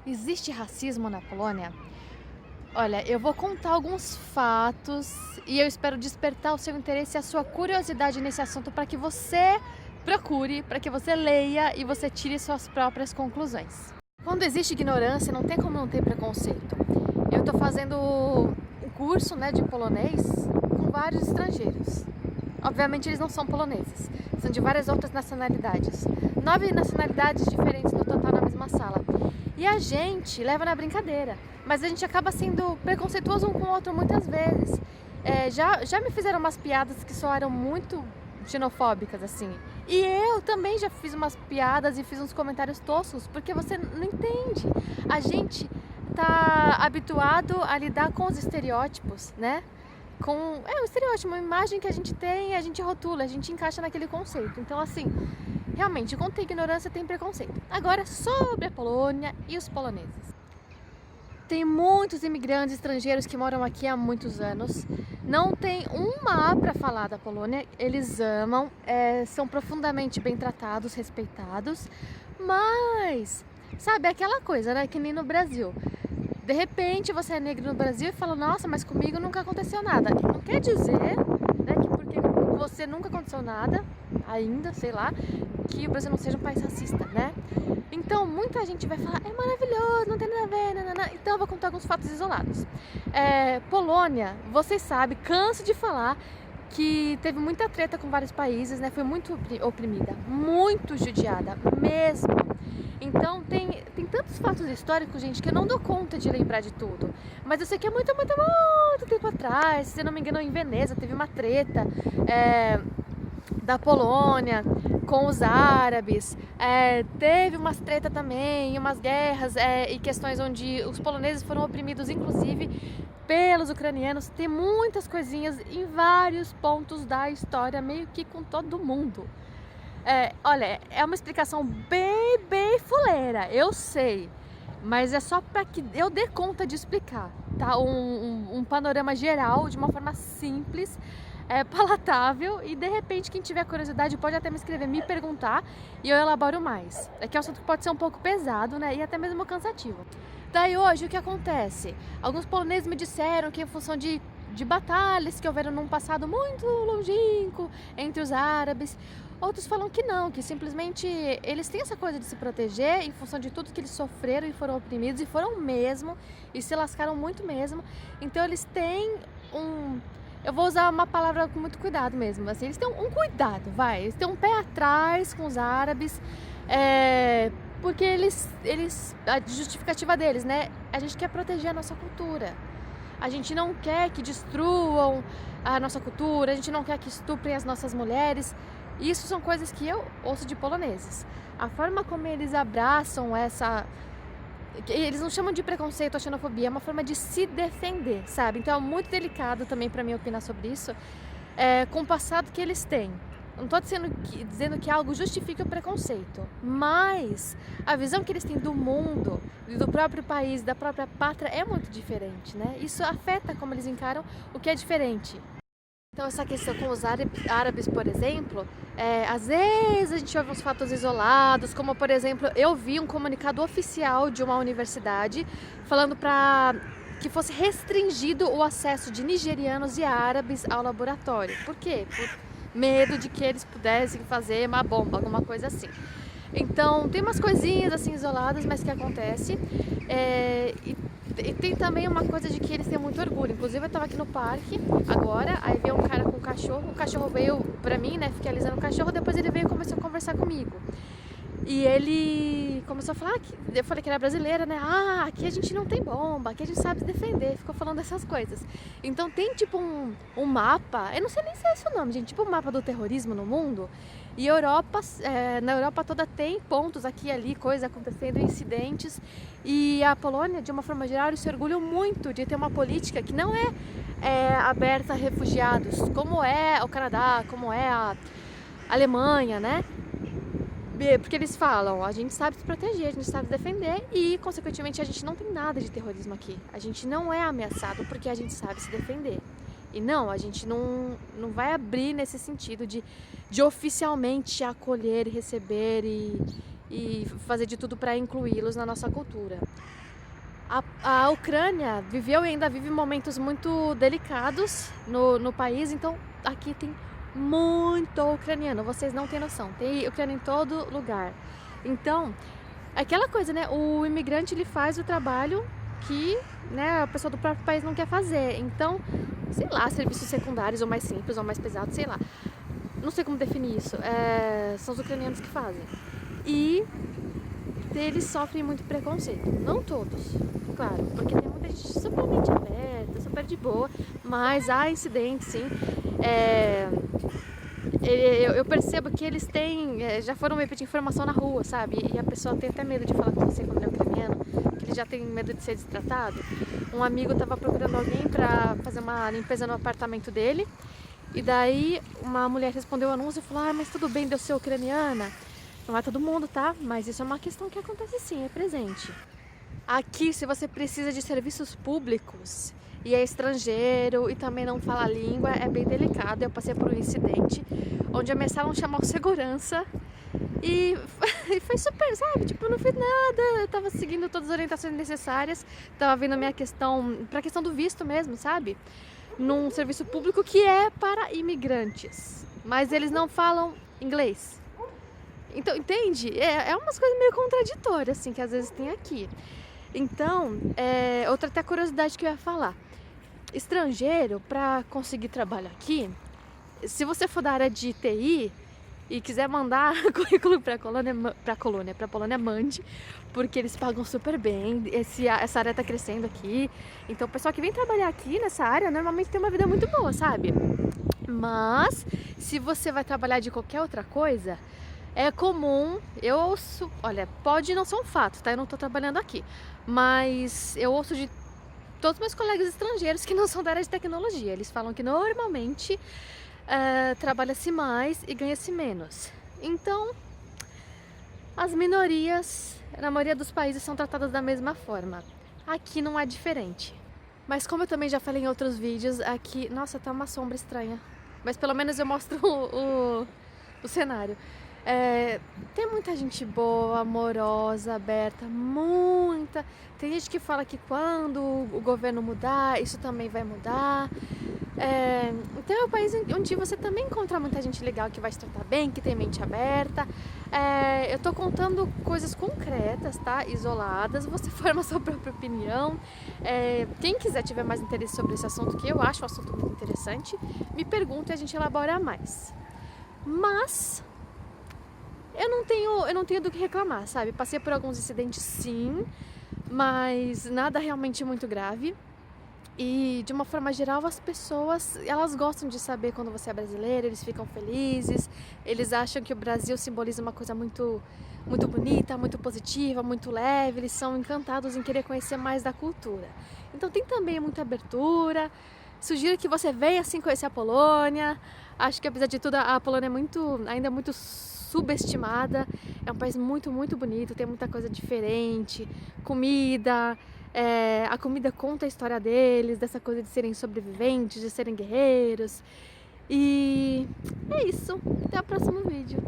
Existe racismo na Polônia? Olha, eu vou contar alguns fatos e eu espero despertar o seu interesse e a sua curiosidade nesse assunto para que você procure, para que você leia e você tire suas próprias conclusões. Quando existe ignorância, não tem como não ter preconceito. Eu estou fazendo um curso, de polonês com vários estrangeiros. Obviamente eles não são poloneses, são de várias outras nacionalidades. 9 nacionalidades diferentes no total na mesma sala. E a gente leva na brincadeira, mas a gente acaba sendo preconceituoso um com o outro muitas vezes. Já me fizeram umas piadas que soaram muito xenofóbicas, assim. E eu também já fiz umas piadas e fiz uns comentários toscos, porque você não entende. A gente tá habituado a lidar com os estereótipos, né? Um estereótipo, uma imagem que a gente tem, a gente rotula, a gente encaixa naquele conceito. Então, assim, realmente, quando tem ignorância, tem preconceito. Agora, sobre a Polônia e os poloneses. Tem muitos imigrantes estrangeiros que moram aqui há muitos anos. Não tem uma A para falar da Polônia. Eles amam, são profundamente bem tratados, respeitados. Mas, sabe, é aquela coisa, né? Que nem no Brasil. De repente você é negro no Brasil e fala, nossa, mas comigo nunca aconteceu nada. Não quer dizer, né, que porque com você nunca aconteceu nada, ainda, sei lá, que o Brasil não seja um país racista, né? Então muita gente vai falar, é maravilhoso, não tem nada a ver, nanana. Então eu vou contar alguns fatos isolados. Polônia, vocês sabem, canso de falar que teve muita treta com vários países, né? Foi muito oprimida, muito judiada, mesmo. Então tem tantos fatos históricos, gente, que eu não dou conta de lembrar de tudo. Mas eu sei que é muito tempo atrás, se eu não me engano, em Veneza teve uma treta da Polônia com os árabes. Teve umas treta também, umas guerras e questões onde os poloneses foram oprimidos, inclusive pelos ucranianos. Tem muitas coisinhas em vários pontos da história, meio que com todo mundo. Olha, é uma explicação bem fuleira, eu sei, mas é só para que eu dê conta de explicar, tá? Um panorama geral, de uma forma simples, palatável, e de repente quem tiver curiosidade pode até me escrever, me perguntar e eu elaboro mais. É que é um assunto que pode ser um pouco pesado, né? E até mesmo cansativo. Daí hoje o que acontece? Alguns poloneses me disseram que em função de batalhas que houveram num passado muito longínquo entre os árabes. Outros falam que não, que simplesmente eles têm essa coisa de se proteger em função de tudo que eles sofreram e foram oprimidos, e foram mesmo, e se lascaram muito mesmo. Então eles têm eu vou usar uma palavra com muito cuidado mesmo, assim, eles têm um cuidado, eles têm um pé atrás com os árabes, porque a justificativa deles, né, a gente quer proteger a nossa cultura. A gente não quer que destruam a nossa cultura, a gente não quer que estuprem as nossas mulheres. Isso são coisas que eu ouço de poloneses. A forma como eles abraçam eles não chamam de preconceito ou xenofobia, é uma forma de se defender, sabe? Então é muito delicado também para mim opinar sobre isso, com o passado que eles têm. Não estou dizendo que algo justifique o preconceito, mas a visão que eles têm do mundo, do próprio país, da própria pátria é muito diferente, né? Isso afeta como eles encaram o que é diferente. Então essa questão com os árabes, por exemplo, às vezes a gente ouve uns fatos isolados, como por exemplo, eu vi um comunicado oficial de uma universidade falando para que fosse restringido o acesso de nigerianos e árabes ao laboratório. Por quê? Por medo de que eles pudessem fazer uma bomba, alguma coisa assim. Então tem umas coisinhas assim isoladas, mas que acontece. E tem também uma coisa de que eles têm muito orgulho. Inclusive eu tava aqui no parque agora, aí veio um cara com um cachorro veio pra mim, né, fiquei alisando o cachorro, depois ele veio e começou a conversar comigo. E ele começou a falar, eu falei que era brasileira, né? Aqui a gente não tem bomba, aqui a gente sabe se defender. Ficou falando dessas coisas. Então tem tipo um mapa, eu não sei nem se é esse o nome, gente, tipo um mapa do terrorismo no mundo. E na Europa toda tem pontos aqui e ali, coisas acontecendo, incidentes. E a Polônia, de uma forma geral, eles se orgulham muito de ter uma política que não é aberta a refugiados, como é o Canadá, como é a Alemanha, né? Porque eles falam, a gente sabe se proteger, a gente sabe se defender e, consequentemente, a gente não tem nada de terrorismo aqui. A gente não é ameaçado porque a gente sabe se defender. E não, a gente não vai abrir nesse sentido de oficialmente acolher e receber e fazer de tudo para incluí-los na nossa cultura. A Ucrânia viveu e ainda vive momentos muito delicados no país, então aqui tem muito ucraniano, vocês não têm noção, tem ucraniano em todo lugar. Então, aquela coisa, né, o imigrante ele faz o trabalho que, né, a pessoa do próprio país não quer fazer. Então, sei lá, serviços secundários ou mais simples ou mais pesados, sei lá. Não sei como definir isso. São os ucranianos que fazem. E eles sofrem muito preconceito. Não todos, claro, porque tem muita gente super mente aberta, super de boa, mas há incidentes, sim. Eu percebo que eles têm, já foram me pedir informação na rua, sabe? E a pessoa tem até medo de falar com você quando ele é ucraniano, que ele já tem medo de ser destratado. Um amigo estava procurando alguém para fazer uma limpeza no apartamento dele, e daí uma mulher respondeu o anúncio e falou: ah, mas tudo bem de eu ser ucraniana? Não é todo mundo, tá? Mas isso é uma questão que acontece sim, é presente. Aqui, se você precisa de serviços públicos e é estrangeiro e também não fala a língua, é bem delicado. Eu passei por um incidente onde ameaçaram chamar o segurança e foi super, sabe? Tipo, eu não fiz nada, eu tava seguindo todas as orientações necessárias, tava vendo a minha questão, pra questão do visto mesmo, sabe? Num serviço público que é para imigrantes, mas eles não falam inglês. Então, entende? É umas coisas meio contraditórias, assim, que às vezes tem aqui. Então, outra até curiosidade que eu ia falar. Estrangeiro, para conseguir trabalho aqui, se você for da área de TI e quiser mandar currículo para Polônia, mande, porque eles pagam super bem, essa área tá crescendo aqui. Então, o pessoal que vem trabalhar aqui nessa área, normalmente tem uma vida muito boa, sabe? Mas, se você vai trabalhar de qualquer outra coisa, é comum, eu ouço, olha, pode não ser um fato, tá? Eu não tô trabalhando aqui, mas eu ouço de todos meus colegas estrangeiros que não são da área de tecnologia. Eles falam que normalmente trabalha-se mais e ganha-se menos. Então, as minorias, na maioria dos países, são tratadas da mesma forma. Aqui não é diferente. Mas como eu também já falei em outros vídeos, aqui... Nossa, tá uma sombra estranha. Mas pelo menos eu mostro o cenário. Tem muita gente boa, amorosa, aberta, muita. Tem gente que fala que quando o governo mudar, isso também vai mudar. Então é um país onde você também encontra muita gente legal que vai te tratar bem, que tem mente aberta. Eu tô contando coisas concretas, tá? Isoladas, você forma a sua própria opinião. Quem quiser tiver mais interesse sobre esse assunto, que eu acho um assunto muito interessante, me pergunta e a gente elabora mais. Mas... eu não tenho do que reclamar, sabe? Passei por alguns incidentes sim, mas nada realmente muito grave. E de uma forma geral as pessoas, elas gostam de saber quando você é brasileiro, eles ficam felizes, eles acham que o Brasil simboliza uma coisa muito, muito bonita, muito positiva, muito leve, eles são encantados em querer conhecer mais da cultura. Então tem também muita abertura, sugiro que você venha assim conhecer a Polônia. Acho que apesar de tudo a Polônia é ainda muito subestimada, é um país muito, muito bonito, tem muita coisa diferente, comida, a comida conta a história deles, dessa coisa de serem sobreviventes, de serem guerreiros, e é isso, até o próximo vídeo.